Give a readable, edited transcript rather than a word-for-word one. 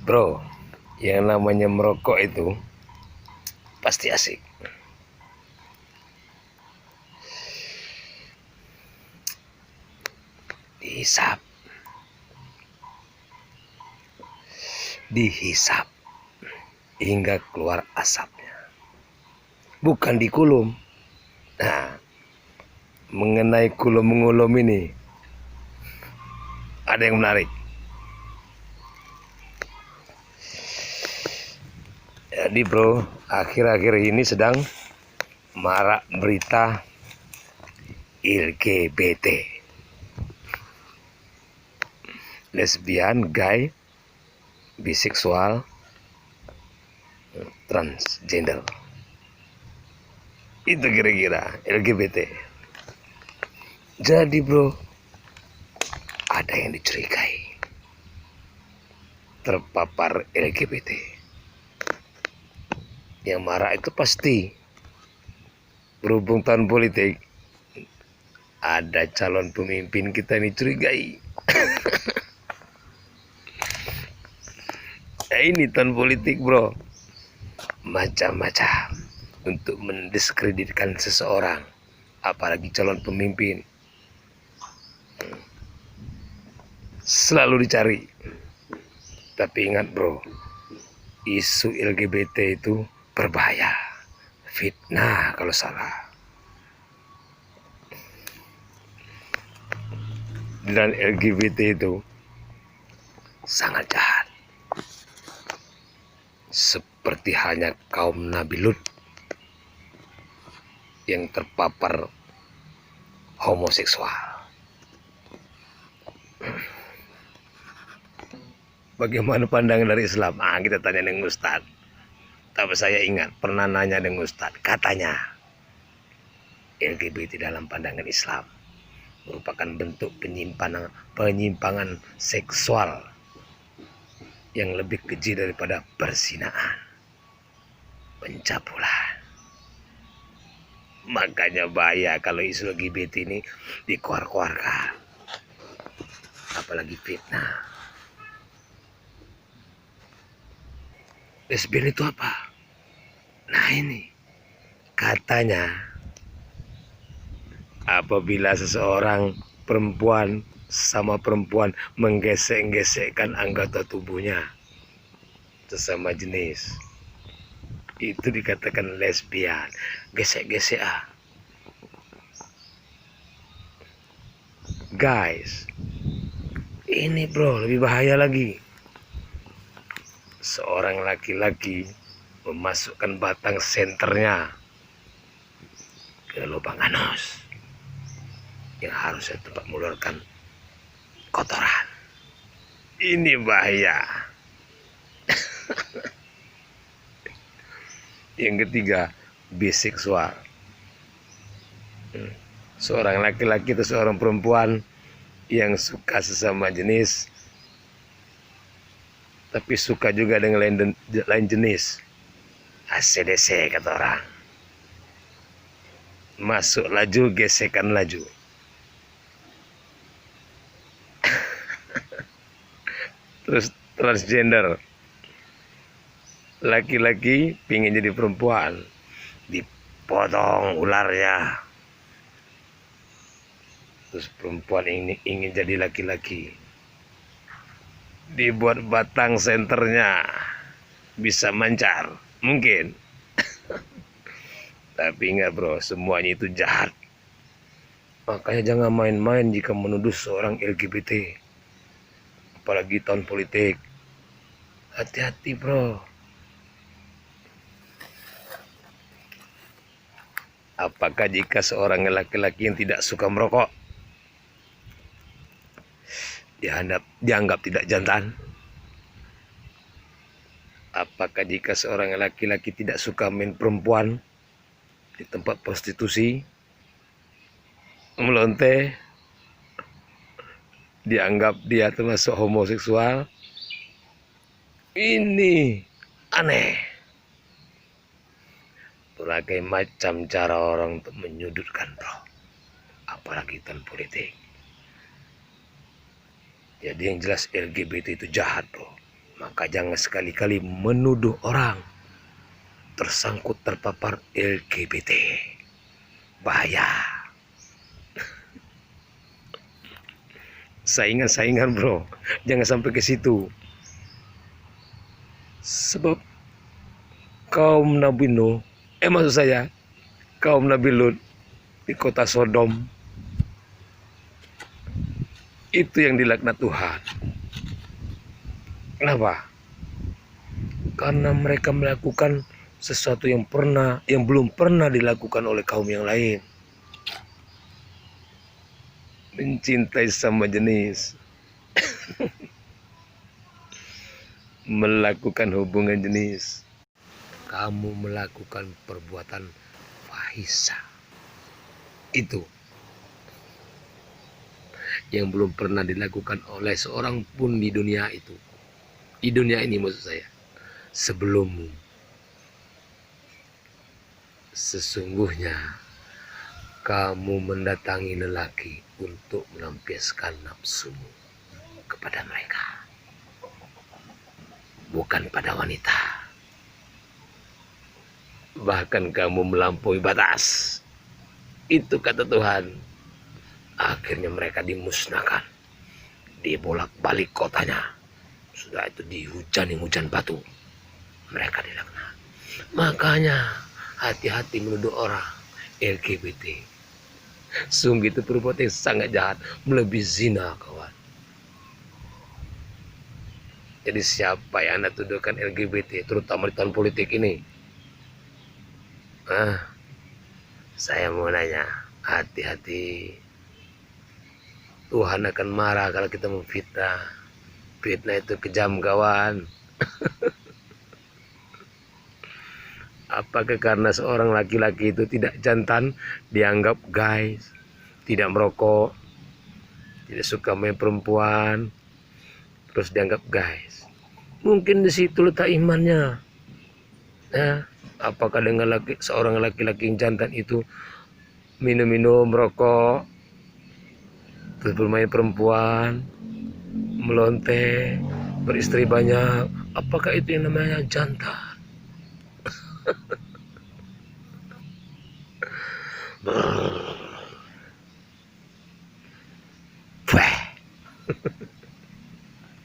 Bro, yang namanya merokok itu pasti asik. Dihisap, dihisap hingga keluar asapnya, bukan dikulum. Nah, mengenai kulum mengulum ini ada yang menarik. Jadi bro, akhir-akhir ini sedang marak berita LGBT, lesbian, gay, biseksual, transgender. Itu kira-kira LGBT. Jadi bro, ada yang dicurigai terpapar LGBT. Yang marah itu pasti berhubung tahun politik, ada calon pemimpin kita yang dicurigai. Ini tahun politik bro, macam-macam untuk mendiskreditkan seseorang, apalagi calon pemimpin, selalu dicari. Tapi ingat bro, isu LGBT itu berbahaya, fitnah kalau salah. Dan LGBT itu sangat jahat, seperti halnya kaum Nabi Lut yang terpapar homoseksual. Bagaimana pandangan dari Islam? Kita tanya dengan Ustaz. Tapi saya ingat pernah nanya dengan Ustaz, katanya LGBT dalam pandangan Islam merupakan bentuk penyimpangan seksual yang lebih keji daripada perzinaan, pencabulan. Makanya bahaya kalau isu LGBT ini dikeluarkan, apalagi fitnah. Lesbian itu apa? Nah ini, katanya apabila seseorang perempuan sama perempuan menggesek-gesekkan anggota tubuhnya sesama jenis, itu dikatakan lesbian. Gesek-gesek Guys, ini bro lebih bahaya lagi. Seorang laki-laki memasukkan batang senternya ke lubang anus yang harusnya tempat mengeluarkan kotoran. Ini bahaya. Yang ketiga, biseksual. Seorang laki-laki atau seorang perempuan yang suka sesama jenis, tapi suka juga dengan lain jenis. ACDC kata orang. Masuk laju, gesekan laju. Terus transgender, laki-laki pingin jadi perempuan, dipotong ularnya. Terus perempuan ini ingin jadi laki-laki, dibuat batang senternya bisa mancar mungkin. Tapi ingat bro, semuanya itu jahat. Makanya jangan main-main jika menuduh seorang LGBT, apalagi tahun politik. Hati-hati bro. Apakah jika seorang laki-laki yang tidak suka merokok dianggap tidak jantan? Apakah jika seorang laki-laki tidak suka main perempuan di tempat prostitusi, melonte, dianggap dia termasuk homoseksual? Ini aneh. Berbagai macam cara orang untuk menyudutkan bro, apalagi tahun politik. Jadi yang jelas LGBT itu jahat bro. Maka jangan sekali-kali menuduh orang tersangkut terpapar LGBT. Bahaya. Saingan-saingan bro, jangan sampai ke situ. Sebab kaum Nabi Nuh, maksud saya kaum Nabi Lut di kota Sodom, itu yang dilaknat Tuhan. Kenapa? Karena mereka melakukan sesuatu yang belum pernah dilakukan oleh kaum yang lain. Mencintai sama jenis. Melakukan hubungan jenis. Kamu melakukan perbuatan fahisha. Itu yang belum pernah dilakukan oleh seorang pun di dunia itu. Di dunia ini maksud saya. Sebelummu. Sesungguhnya kamu mendatangi lelaki untuk melampiaskan nafsumu kepada mereka, bukan pada wanita. Bahkan kamu melampaui batas. Itu kata Tuhan. Akhirnya mereka dimusnahkan, dibolak-balik kotanya. Sudah itu dihujani hujan batu, mereka dilaknat. Makanya hati-hati menuduh orang LGBT. Sungguh itu perbuatan yang sangat jahat, melebihi zina kawan. Jadi siapa yang Anda tuduhkan LGBT, terutama di tahun politik ini? Saya mau nanya, hati-hati. Tuhan akan marah kalau kita memfitnah. Fitnah itu kejam kawan. Apakah karena seorang laki-laki itu tidak jantan, dianggap guys, tidak merokok, tidak suka main perempuan, terus dianggap guys? Mungkin di situ letak imannya. Ya, apakah dengan seorang laki-laki yang jantan itu minum-minum, merokok, terus bermain perempuan, melonte, beristri banyak, apakah itu yang namanya jantan? Wah.